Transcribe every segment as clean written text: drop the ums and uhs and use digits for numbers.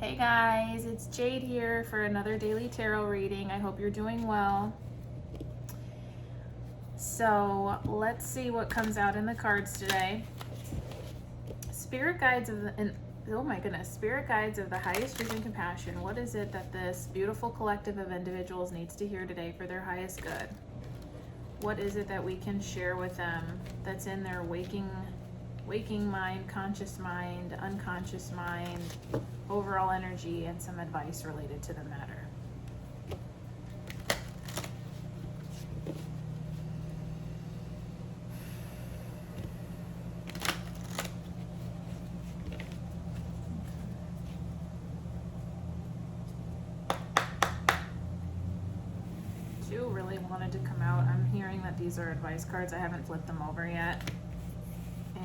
Hey guys, it's Jade here for another daily tarot reading. I hope you're doing well. So let's see what comes out in the cards today. Spirit guides of the, oh my goodness, spirit guides of the highest truth and compassion. What is it that this beautiful collective of individuals needs to hear today for their highest good? What is it that we can share with them that's in their waking mind, conscious mind, unconscious mind, overall energy, and some advice related to the matter. Two really wanted to come out. I'm hearing that these are advice cards. I haven't flipped them over yet.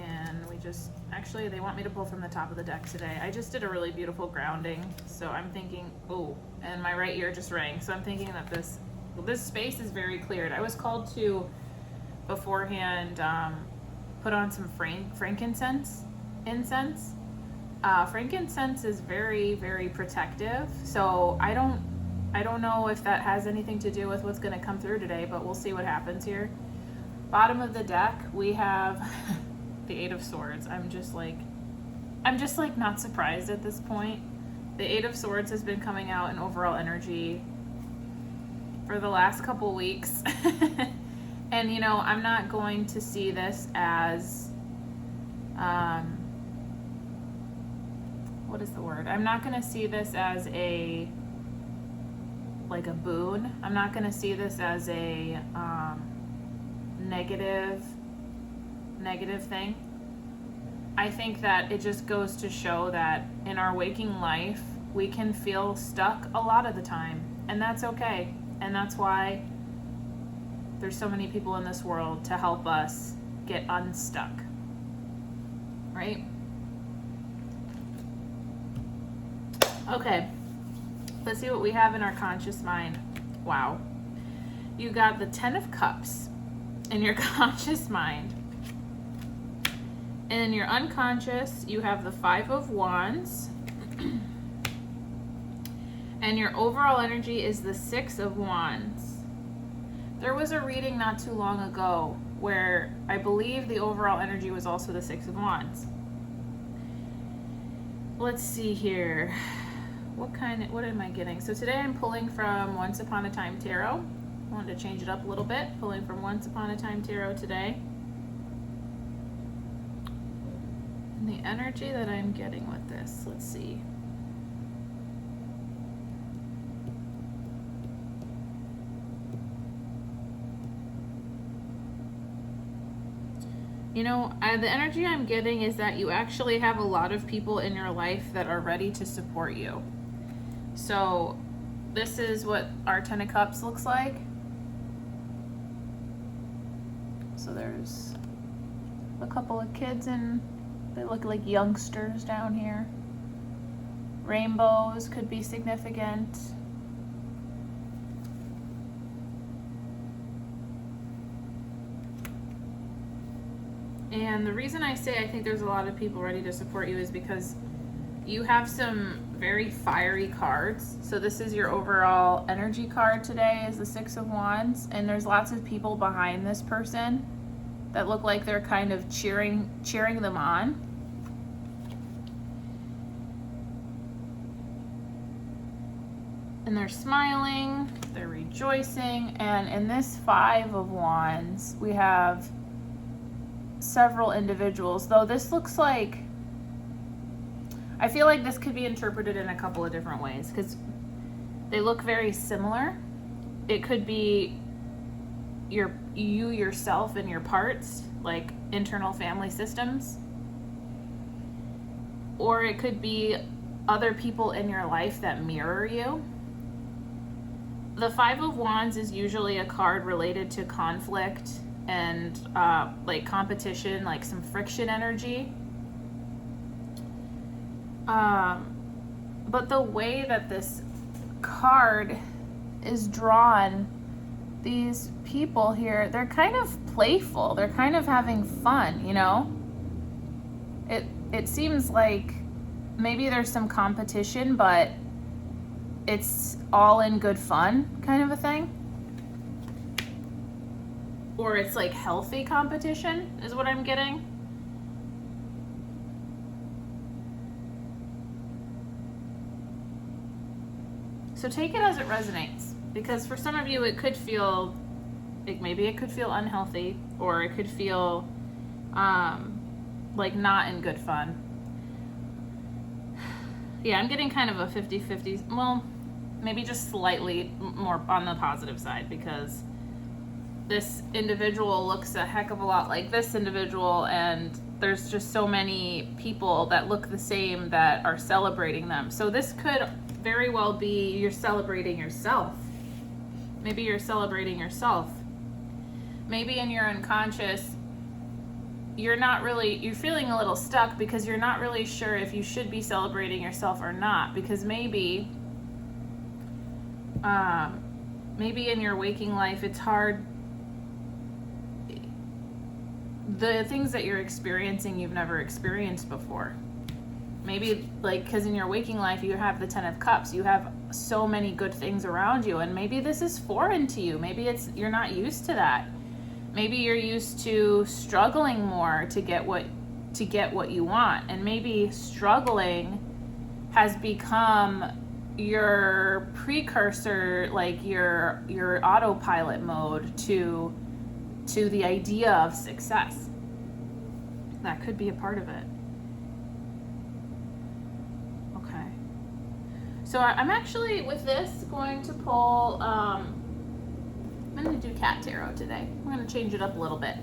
And we just, actually they want me to pull from the top of the deck today. I just did a really beautiful grounding, so I'm thinking, oh, and my right ear just rang. So I'm thinking that this space is very cleared. I was called to beforehand put on some frankincense. Frankincense is very, very protective. So I don't know if that has anything to do with what's going to come through today, but we'll see what happens here. Bottom of the deck, we have the Eight of Swords. I'm just like not surprised at this point. The Eight of Swords has been coming out in overall energy for the last couple weeks. And you know, I'm not going to see this as what is the word? I'm not going to see this as a boon. I'm not going to see this as a negative thing. I think that it just goes to show that in our waking life, we can feel stuck a lot of the time, and that's okay. And that's why there's so many people in this world to help us get unstuck, right? Okay, let's see what we have in our conscious mind. Wow. You got the 10 of Cups in your conscious mind. And in your unconscious, you have the 5 of Wands. And your overall energy is the 6 of Wands. There was a reading not too long ago where I believe the overall energy was also the 6 of Wands. Let's see here. What am I getting? So today I'm pulling from Once Upon a Time Tarot. I wanted to change it up a little bit. Pulling from Once Upon a Time Tarot today. And the energy that I'm getting with this, let's see. You know, the energy I'm getting is that you actually have a lot of people in your life that are ready to support you. So this is what our 10 of Cups looks like. So there's a couple of kids and they look like youngsters down here. Rainbows could be significant. And the reason I say I think there's a lot of people ready to support you is because you have some very fiery cards. So this is your overall energy card today, is the 6 of Wands. And there's lots of people behind this person that look like they're kind of cheering them on. And they're smiling, they're rejoicing. And in this 5 of Wands, we have several individuals, though this looks like, I feel like this could be interpreted in a couple of different ways because they look very similar. It could be you yourself and your parts, like internal family systems, or it could be other people in your life that mirror you. The 5 of Wands is usually a card related to conflict and like competition, like some friction energy. But the way that this card is drawn, these people here, they're kind of playful. They're kind of having fun, you know? It seems like maybe there's some competition, but it's all in good fun kind of a thing. Or it's like healthy competition is what I'm getting. So take it as it resonates, because for some of you it could feel like, maybe it could feel unhealthy, or it could feel like not in good fun. Yeah, I'm getting kind of a 50-50, well, maybe just slightly more on the positive side, because this individual looks a heck of a lot like this individual, and there's just so many people that look the same that are celebrating them. So this could very well be you're celebrating yourself. Maybe you're celebrating yourself. Maybe in your unconscious, you're feeling a little stuck because you're not really sure if you should be celebrating yourself or not, because maybe in your waking life it's hard. The things that you're experiencing you've never experienced before. Maybe like, because in your waking life you have the 10 of Cups, you have so many good things around you, and maybe this is foreign to you. Maybe you're not used to that. Maybe you're used to struggling more to get what you want, and maybe struggling has become your precursor, like your autopilot mode to the idea of success. That could be a part of it. Okay. So I'm actually, with this, going to pull, I'm going to do Cat Tarot today. I'm going to change it up a little bit.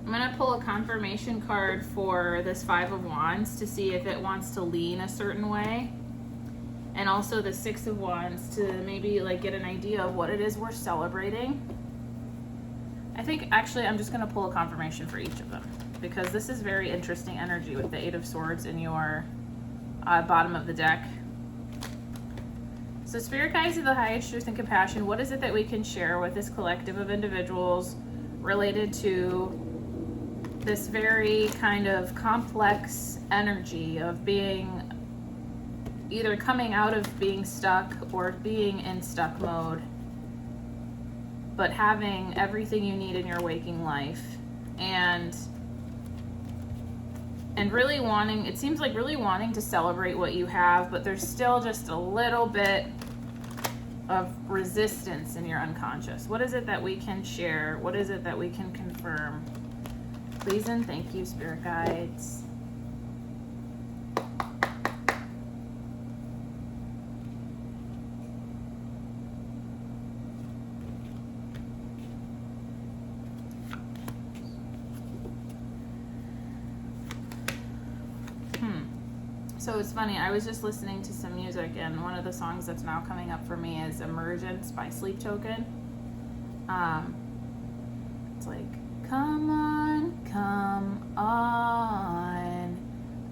I'm going to pull a confirmation card for this 5 of Wands to see if it wants to lean a certain way. And also the 6 of Wands to maybe like get an idea of what it is we're celebrating. I think actually I'm just going to pull a confirmation for each of them, because this is very interesting energy with the 8 of Swords in your bottom of the deck. So Spirit Guides of the highest truth and compassion, what is it that we can share with this collective of individuals related to this very kind of complex energy of being either coming out of being stuck or being in stuck mode, but having everything you need in your waking life, and really wanting, it seems like really wanting to celebrate what you have, but there's still just a little bit of resistance in your unconscious. What is it that we can share? What is it that we can confirm? Please and thank you, Spirit Guides. So it's funny, I was just listening to some music, and one of the songs that's now coming up for me is Emergence by Sleep Token. It's like, come on,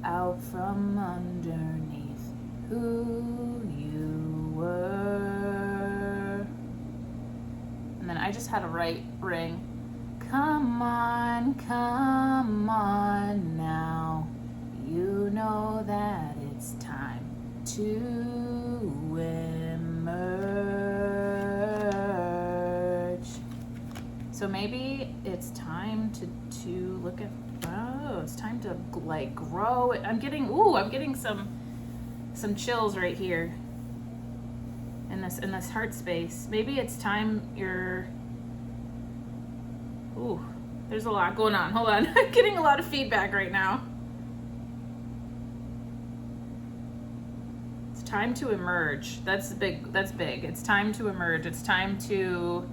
out from underneath who you were. And then I just had a right ring. Come on now. You know that it's time to emerge. So maybe it's time to look at, it's time to like grow. I'm getting some chills right here in this heart space. Maybe it's time there's a lot going on. Hold on. I'm getting a lot of feedback right now. Time to emerge. That's big. It's time to emerge. It's time to,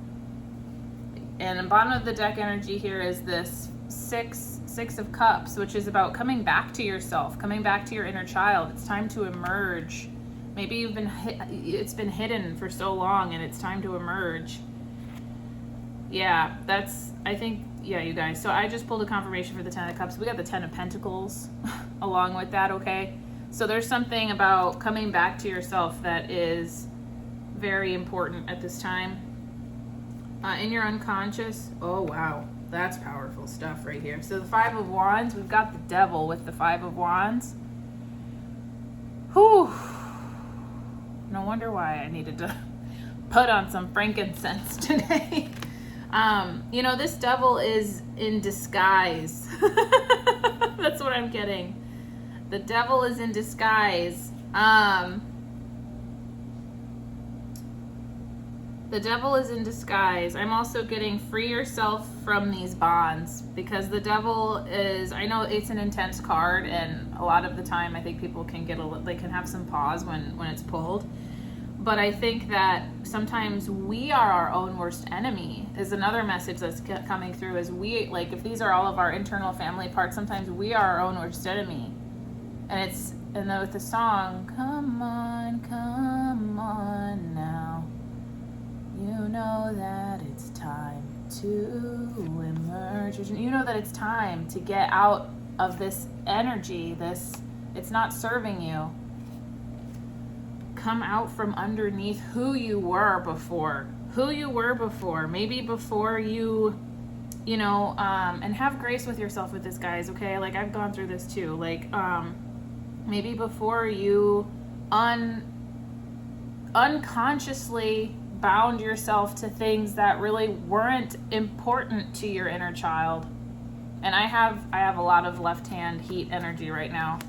and the bottom of the deck energy here is this six of Cups, which is about coming back to yourself, coming back to your inner child. It's time to emerge. Maybe it's been hidden for so long, and it's time to emerge. Yeah, I think, you guys. So I just pulled a confirmation for the 10 of Cups. We got the 10 of Pentacles along with that, okay? So there's something about coming back to yourself that is very important at this time. In your unconscious, oh wow, that's powerful stuff right here. So the 5 of Wands, we've got the Devil with the 5 of Wands. Whew. No wonder why I needed to put on some frankincense today. You know, this devil is in disguise. That's what I'm getting. The devil is in disguise. The devil is in disguise. I'm also getting free yourself from these bonds, because the devil is, I know it's an intense card, and a lot of the time I think people can they can have some pause when it's pulled. But I think that sometimes we are our own worst enemy is another message that's coming through, is we, like, if these are all of our internal family parts, sometimes we are our own worst enemy. And then with the song, come on now. You know that it's time to emerge. You know that it's time to get out of this energy. It's not serving you. Come out from underneath who you were before. Maybe before you know, and have grace with yourself with this, guys, okay? Like, I've gone through this too. Like, maybe before you unconsciously bound yourself to things that really weren't important to your inner child. And I have a lot of left hand heat energy right now.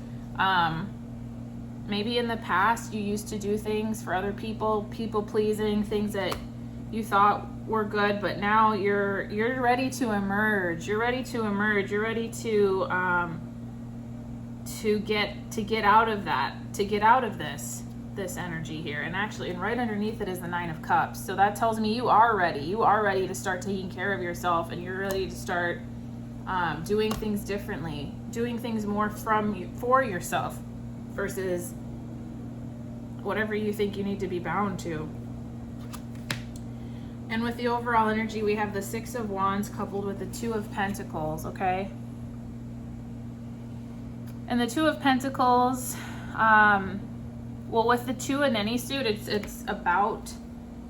Maybe in the past you used to do things for other people pleasing, things that you thought were good, but now you're ready to emerge. You're ready to get out of that, to get out of this energy here. And right underneath it is the 9 of Cups. So that tells me you are ready to start taking care of yourself, and you're ready to start doing things differently, doing things more for yourself versus whatever you think you need to be bound to. And with the overall energy, we have the 6 of Wands coupled with the 2 of Pentacles, okay? And the 2 of Pentacles, well, with the 2 in any suit, it's about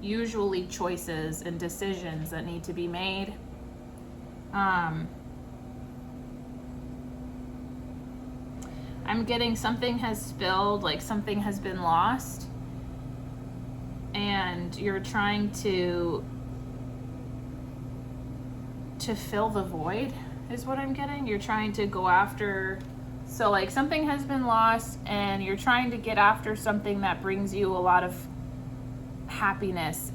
usually choices and decisions that need to be made. I'm getting something has spilled, like something has been lost, and you're trying to fill the void is what I'm getting. You're trying to go after, so like something has been lost and you're trying to get after something that brings you a lot of happiness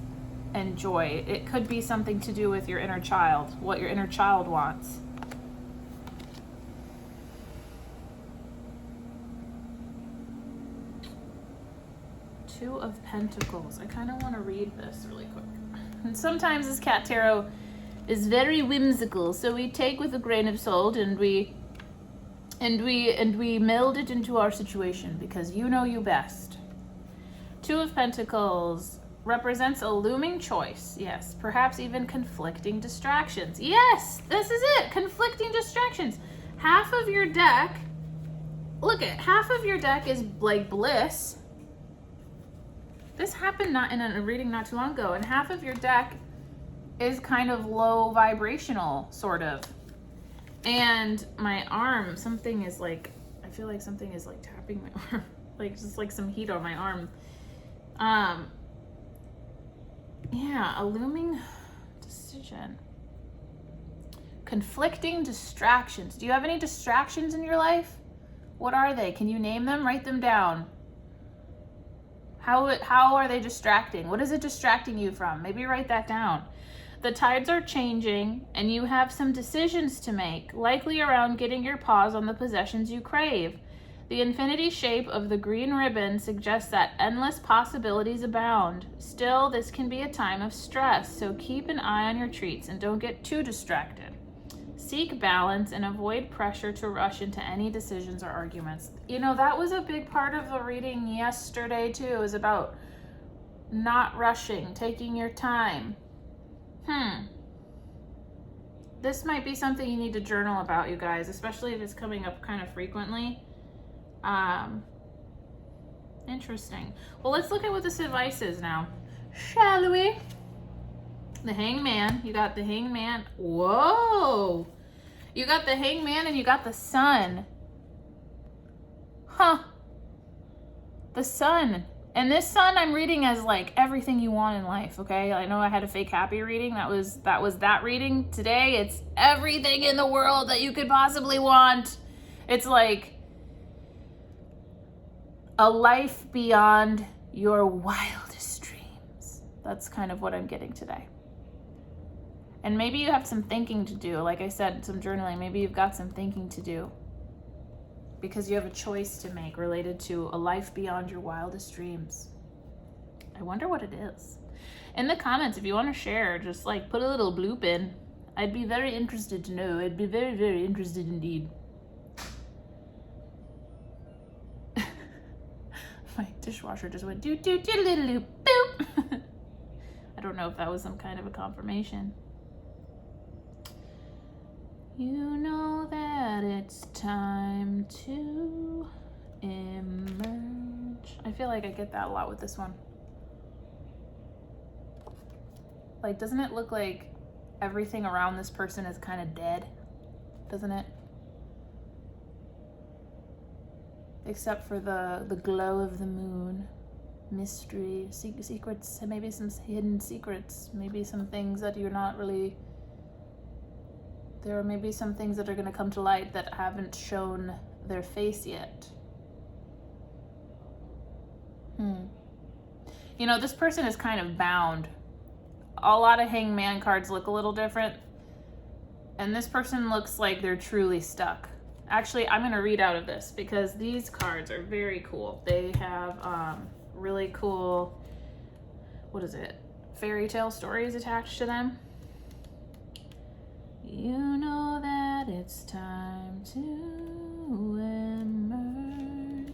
and joy. It could be something to do with your inner child, what your inner child wants. Two of Pentacles. I kind of want to read this really quick. And sometimes this cat tarot is very whimsical, so we take with a grain of salt and we meld it into our situation, because you know you best. 2 of Pentacles represents a looming choice. Yes, perhaps even conflicting distractions. Yes, this is it. Conflicting distractions. Half of your deck, look at, half of your deck is like bliss. This happened not in a reading not too long ago, and half of your deck is kind of low vibrational, sort of. And my arm, something is like, I feel like something is like tapping my arm, like just like some heat on my arm. Yeah, a looming decision. Conflicting distractions. Do you have any distractions in your life? What are they? Can you name them? Write them down. How are they distracting? What is it distracting you from? Maybe write that down. The tides are changing, and you have some decisions to make, likely around getting your paws on the possessions you crave. The infinity shape of the green ribbon suggests that endless possibilities abound. Still, this can be a time of stress, so keep an eye on your treats and don't get too distracted. Seek balance and avoid pressure to rush into any decisions or arguments. You know, that was a big part of the reading yesterday too. It was about not rushing, taking your time. This might be something you need to journal about, you guys, especially if it's coming up kind of frequently. Interesting. Well, let's look at what this advice is now, shall we? The Hangman. You got the Hangman. Whoa! You got the Hangman and you got the Sun. Huh. The sun. And this sun I'm reading as like everything you want in life, okay? I know I had a fake happy reading. That was that reading. Today it's everything in the world that you could possibly want. It's like a life beyond your wildest dreams. That's kind of what I'm getting today. And maybe you have some thinking to do. Like I said, some journaling. Maybe you've got some thinking to do because you have a choice to make related to a life beyond your wildest dreams. I wonder what it is. In the comments, if you want to share, just like put a little bloop in. I'd be very interested to know. I'd be very, very interested indeed. My dishwasher just went doo doo doo doo doo boop. I don't know if that was some kind of a confirmation. You know that it's time to emerge. I feel like I get that a lot with this one. Like, doesn't it look like everything around this person is kind of dead? Doesn't it? Except for the glow of the moon. Mystery, secrets, maybe some hidden secrets, maybe some things that you're not really... There are maybe some things that are going to come to light that haven't shown their face yet. You know, this person is kind of bound. A lot of hangman cards look a little different. And this person looks like they're truly stuck. Actually, I'm going to read out of this because these cards are very cool. They have really cool, what is it? Fairy tale stories attached to them. You know that it's time to emerge.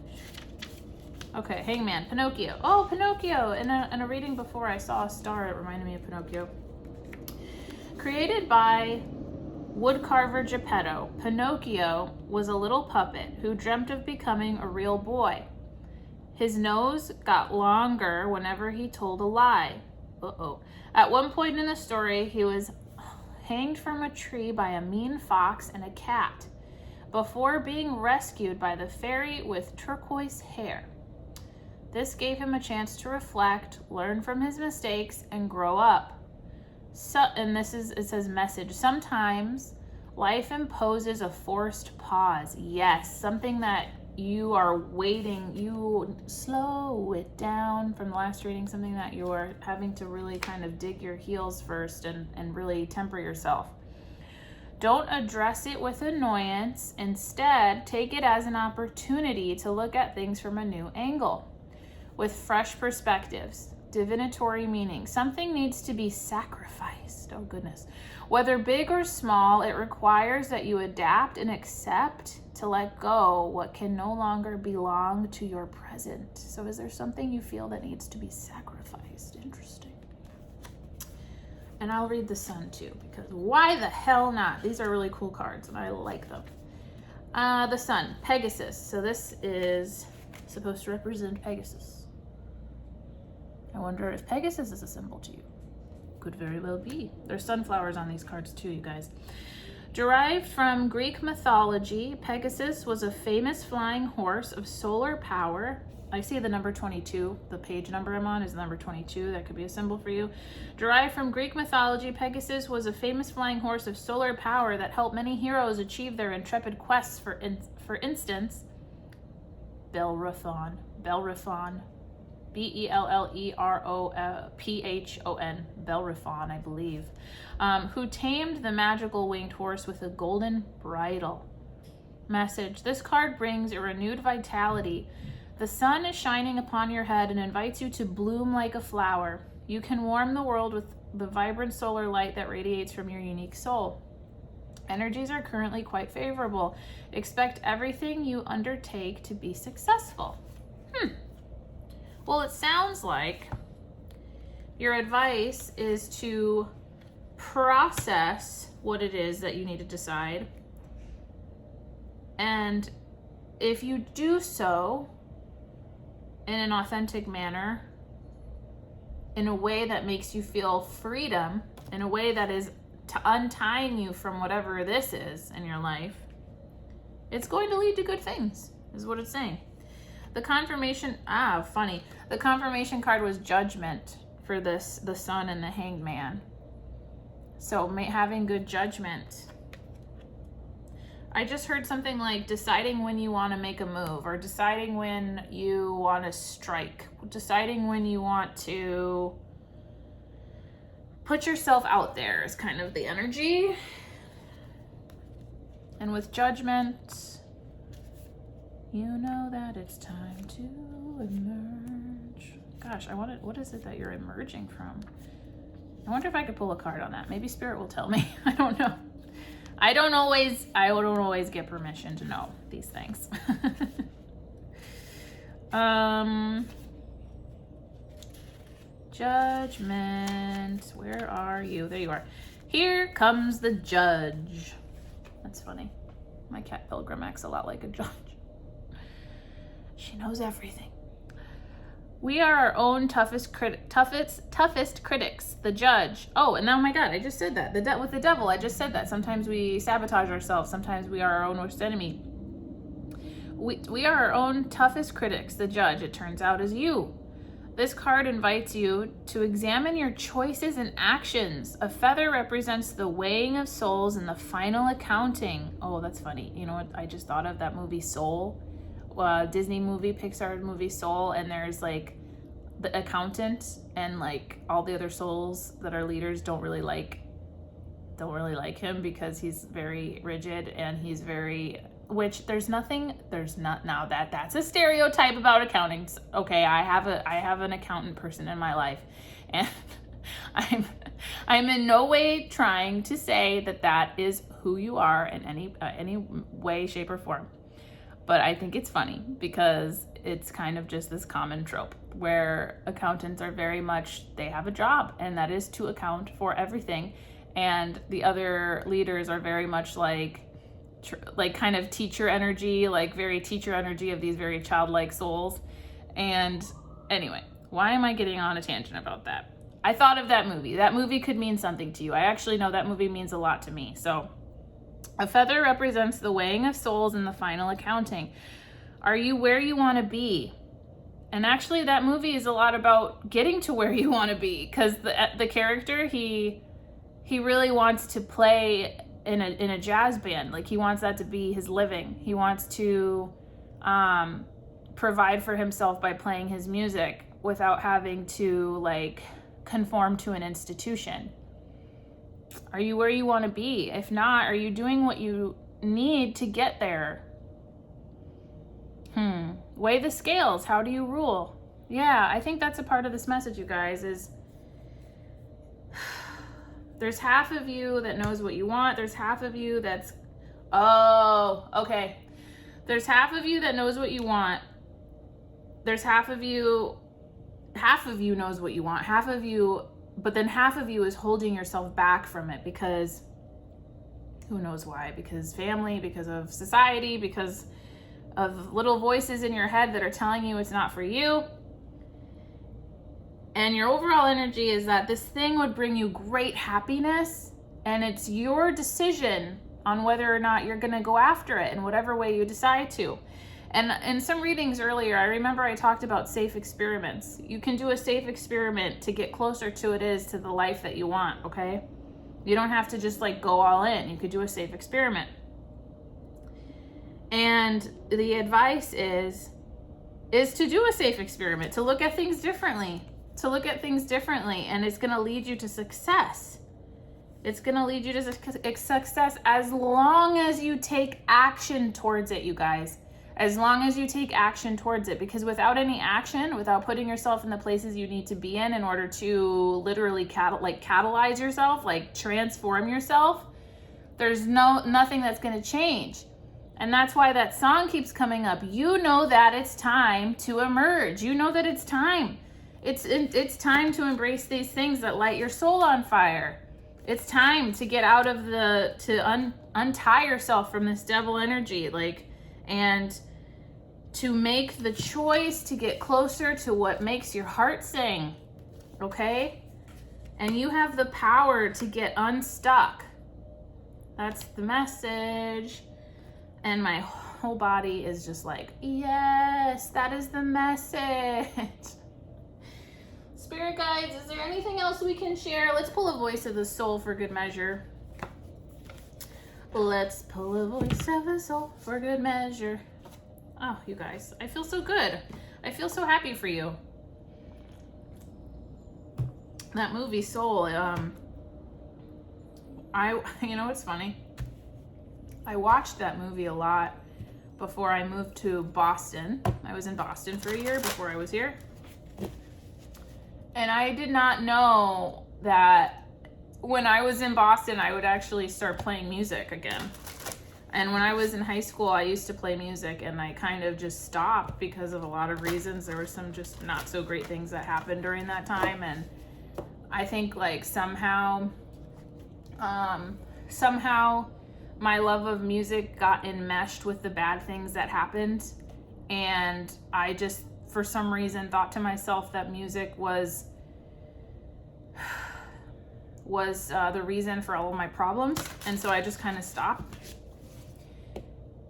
Okay, Hangman, Pinocchio. Oh, Pinocchio! In a reading before, I saw a star. It reminded me of Pinocchio. Created by woodcarver Geppetto, Pinocchio was a little puppet who dreamt of becoming a real boy. His nose got longer whenever he told a lie. At one point in the story, he was hanged from a tree by a mean fox and a cat before being rescued by the fairy with turquoise hair. This gave him a chance to reflect, learn from his mistakes, and grow up. And it says message. Sometimes life imposes a forced pause. Yes, something that you are waiting, you slow it down from the last reading, something that you're having to really kind of dig your heels first and really temper yourself. Don't address it with annoyance. Instead, take it as an opportunity to look at things from a new angle with fresh perspectives, divinatory meaning. Something needs to be sacrificed. Oh goodness. Whether big or small, it requires that you adapt and accept to let go what can no longer belong to your present. So is there something you feel that needs to be sacrificed? Interesting. And I'll read the sun too, because why the hell not? These are really cool cards and I like them. The sun, Pegasus. So this is supposed to represent Pegasus. I wonder if Pegasus is a symbol to you. Could very well be. There's sunflowers on these cards too, you guys. Derived from Greek mythology, Pegasus was a famous flying horse of solar power. I see the number 22. The page number I'm on is the number 22. That could be a symbol for you. Derived from Greek mythology, Pegasus was a famous flying horse of solar power that helped many heroes achieve their intrepid quests. For instance, Bellerophon, Bellerophon, Bellerophon, I believe, who tamed the magical winged horse with a golden bridle. Message. This card brings a renewed vitality. The sun is shining upon your head and invites you to bloom like a flower. You can warm the world with the vibrant solar light that radiates from your unique soul. Energies are currently quite favorable. Expect everything you undertake to be successful. Well, it sounds like your advice is to process what it is that you need to decide. And if you do so in an authentic manner, in a way that makes you feel freedom, in a way that is untying you from whatever this is in your life, it's going to lead to good things, is what it's saying. The confirmation, funny. The confirmation card was judgment for this, the Sun and the Hanged Man. So having good judgment. I just heard something like deciding when you want to make a move, or deciding when you want to strike, deciding when you want to put yourself out there is kind of the energy. And with judgment, you know that it's time to emerge. Gosh, what is it that you're emerging from? I wonder if I could pull a card on that. Maybe Spirit will tell me. I don't know. I don't always get permission to know these things. Judgment. Where are you? There you are. Here comes the judge. That's funny. My cat Pilgrim acts a lot like a judge. She knows everything. We are our own toughest critics, the judge. Oh, and oh my God, I just said that. With the devil, I just said that. Sometimes we sabotage ourselves. Sometimes we are our own worst enemy. We are our own toughest critics, the judge, it turns out, is you. This card invites you to examine your choices and actions. A feather represents the weighing of souls and the final accounting. Oh, that's funny. You know what I just thought of? That movie Soul. Disney movie, Pixar movie Soul, and there's like the accountant and like all the other souls that are leaders don't really like him because he's very rigid and he's very, which that's a stereotype about accountants. Okay, I have an accountant person in my life, and I'm in no way trying to say that is who you are in any way, shape, or form. But I think it's funny because it's kind of just this common trope where accountants are very much, they have a job, and that is to account for everything. And the other leaders are very much like kind of teacher energy, like very teacher energy of these very childlike souls. And anyway, why am I getting on a tangent about that? I thought of that movie. That movie could mean something to you. I actually know that movie means a lot to me. So a feather represents the weighing of souls and the final accounting. Are you where you want to be? And actually that movie is a lot about getting to where you want to be, because the character, he really wants to play in a jazz band. Like he wants that to be his living. He wants to provide for himself by playing his music without having to like conform to an institution. Are you where you want to be? If not, are you doing what you need to get there? Weigh the scales. How do you rule? Yeah, I think that's a part of this message, you guys, is there's half of you that knows what you want. There's half of you that's, There's half of you that knows what you want. There's half of you knows what you want. But then half of you is holding yourself back from it because who knows why? Because family, because of society, because of little voices in your head that are telling you it's not for you. And your overall energy is that this thing would bring you great happiness, and it's your decision on whether or not you're going to go after it in whatever way you decide to. And in some readings earlier, I remember I talked about safe experiments. You can do a safe experiment to get closer to the life that you want, okay? You don't have to just like go all in. You could do a safe experiment. And the advice is to do a safe experiment, to look at things differently, and it's going to lead you to success. It's going to lead you to success as long as you take action towards it, you guys. As long as you take action towards it, because without any action, without putting yourself in the places you need to be in order to literally catalyze yourself, like transform yourself, there's nothing that's going to change. And that's why that song keeps coming up. You know that it's time to emerge. You know that it's time. It's time to embrace these things that light your soul on fire. It's time to get out of untie yourself from this devil energy, and to make the choice to get closer to what makes your heart sing, okay? And you have the power to get unstuck. That's the message. And my whole body is just like, yes, that is the message. Spirit guides, is there anything else we can share? Let's pull a voice of the soul for good measure. Let's pull a voice of the soul for good measure. Oh, you guys, I feel so good. I feel so happy for you. That movie Soul, you know what's funny? I watched that movie a lot before I moved to Boston. I was in Boston for a year before I was here. And I did not know that when I was in Boston, I would actually start playing music again. And when I was in high school, I used to play music, and I kind of just stopped because of a lot of reasons. There were some just not so great things that happened during that time. And I think like somehow my love of music got enmeshed with the bad things that happened. And I just, for some reason, thought to myself that music was the reason for all of my problems. And so I just kind of stopped.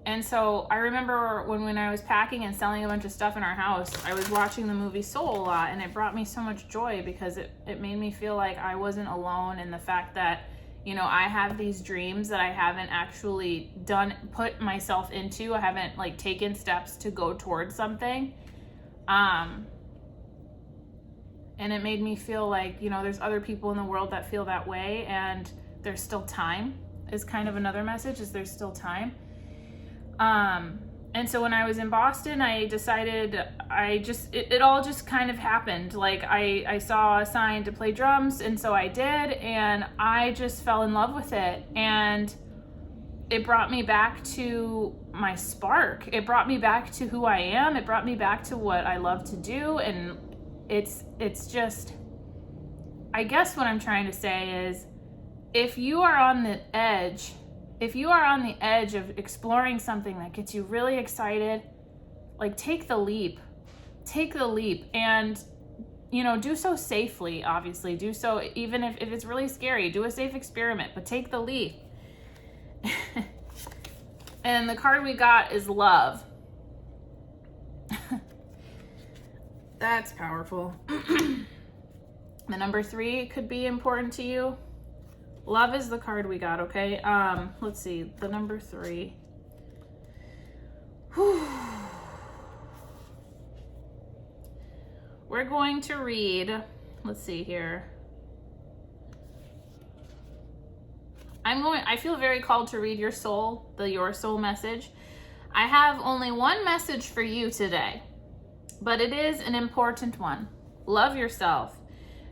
And so I remember when I was packing and selling a bunch of stuff in our house, I was watching the movie Soul a lot, and it brought me so much joy because it made me feel like I wasn't alone in the fact that, you know, I have these dreams that I haven't actually put myself into. I haven't like taken steps to go towards something. And it made me feel like, you know, there's other people in the world that feel that way, and there's still time is kind of another message, is there's still time. And so when I was in Boston, I decided it all just kind of happened. Like I saw a sign to play drums, and so I did, and I just fell in love with it. And it brought me back to my spark. It brought me back to who I am. It brought me back to what I love to do. And it's just, I guess what I'm trying to say is, if you are on the edge of exploring something that gets you really excited, like take the leap, and, you know, do so safely, obviously. Do so, even if it's really scary, do a safe experiment, but take the leap. And the card we got is love. That's powerful. The number 3 could be important to you. Love is the card we got, okay? Let's see, the number 3. Whew. We're going to read, let's see here. I feel very called to read your soul message. I have only one message for you today, but it is an important one. Love yourself.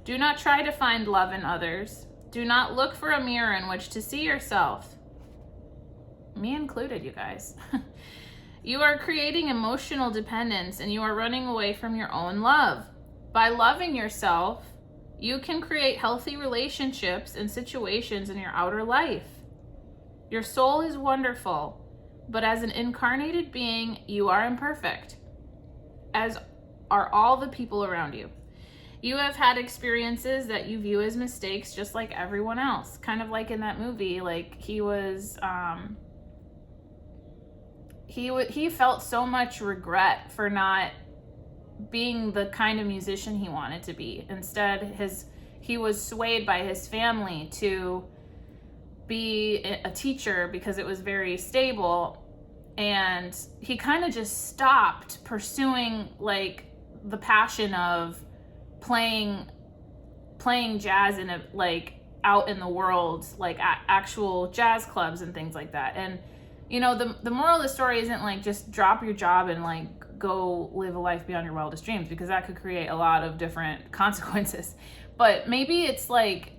Do not try to find love in others. Do not look for a mirror in which to see yourself. Me included, you guys. You are creating emotional dependence, and you are running away from your own love. By loving yourself, you can create healthy relationships and situations in your outer life. Your soul is wonderful, but as an incarnated being, you are imperfect, as are all the people around you. You have had experiences that you view as mistakes, just like everyone else. Kind of like in that movie, like he felt so much regret for not being the kind of musician he wanted to be. Instead, he was swayed by his family to be a teacher because it was very stable, and he kind of just stopped pursuing like the passion of playing jazz in a, like, out in the world, like actual jazz clubs and things like that. And you know, the moral of the story isn't like just drop your job and like go live a life beyond your wildest dreams, because that could create a lot of different consequences. But maybe it's like,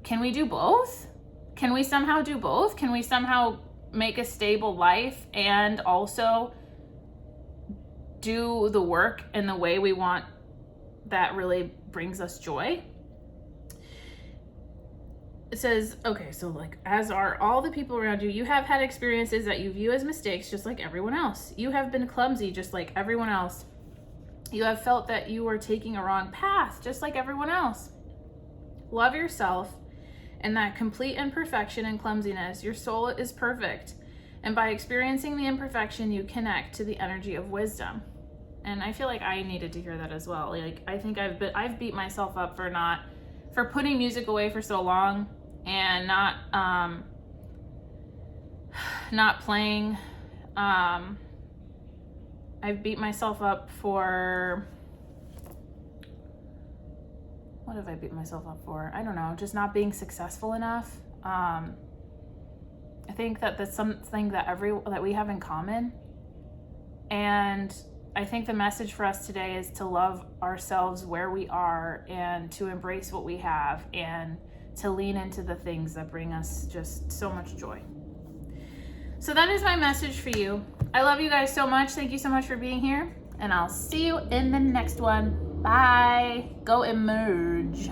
can we do both? Can we somehow do both? Can we somehow make a stable life and also do the work in the way we want that really brings us joy? It says, okay, so like, as are all the people around you, you have had experiences that you view as mistakes, just like everyone else. You have been clumsy, just like everyone else. You have felt that you were taking a wrong path, just like everyone else. Love yourself and that complete imperfection and clumsiness. Your soul is perfect. And by experiencing the imperfection, you connect to the energy of wisdom. And I feel like I needed to hear that as well. Like, I think I've beat myself up for putting music away for so long and not playing. I've beat myself up for, what have I beat myself up for? I don't know, just not being successful enough. I think that that's something that we have in common. And I think the message for us today is to love ourselves where we are and to embrace what we have and to lean into the things that bring us just so much joy. So that is my message for you. I love you guys so much. Thank you so much for being here, and I'll see you in the next one. Bye. Go emerge.